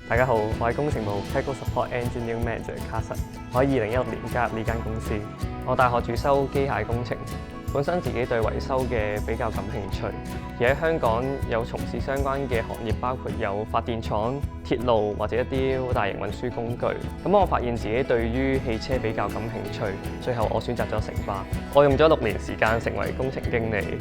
大家好，我係工程部 Technical Support Engineering Manager 卡神。我喺2016年加入呢間公司。我大學主修機械工程，本身自己對維修嘅比較感興趣，而喺香港有從事相關嘅行業，包括有發電廠、鐵路或者一啲好大型運輸工具。咁我發現自己對於汽車比較感興趣，最後我選擇咗城巴。我用咗6年時間成為工程經理。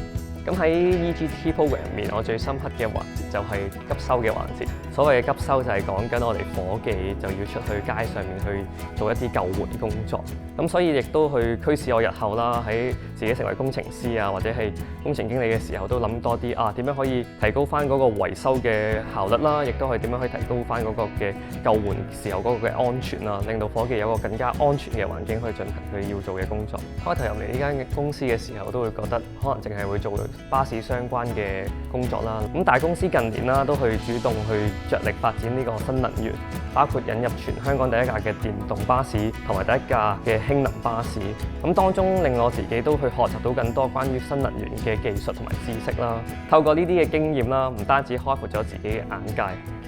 咁喺 EGT program 入面，我最深刻嘅環節就係急修嘅環節。所謂嘅急修就係講緊我哋伙計就要出去街上面去做一啲救援工作。咁所以亦都去驅使我日後啦，喺自己成為工程師啊，或者係工程經理嘅時候，都諗多啲點樣可以提高翻嗰個維修嘅效率啦，亦都係點樣可以提高翻嗰個嘅救援時候嗰個嘅安全啦，令到伙計有個更加安全嘅環境去進行佢要做嘅工作。開頭入嚟呢間公司嘅時候，都會覺得可能淨係會做巴士相關嘅工作啦。咁大公司近年啦都去主動去着力發展呢個新能源，包括引入全香港第一架嘅電動巴士同埋第一架嘅氫能巴士。咁當中令我自己都去學習到更多關於新能源嘅技術同埋知識啦。透過呢啲嘅經驗啦，唔單止開闊咗自己嘅眼界，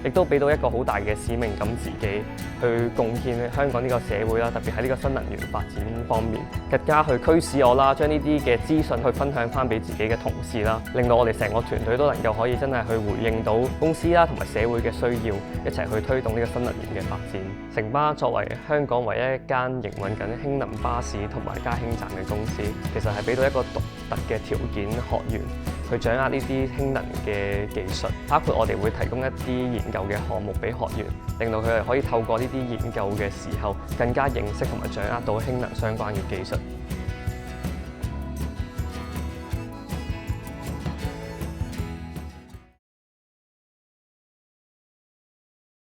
亦都俾到一個好大嘅使命感自己去貢獻香港呢個社會啦，特別喺呢個新能源發展方面，更加去驅使我啦，將呢啲嘅資訊去分享翻俾自己嘅同事啦，令到我哋成個團隊都能夠可以真係去回應到公司啦同埋社會嘅需要，一齊去推動呢個新能源嘅發展。城巴作為香港唯一一間營運緊氫能巴士同埋加氫站嘅公司，其實係俾到一個獨特嘅條件學員去掌握呢啲氫能嘅技術，包括我哋會提供一啲研究嘅項目俾學員，令到佢哋可以透過呢啲研究嘅時候，更加認識同埋掌握到氫能相關嘅技術。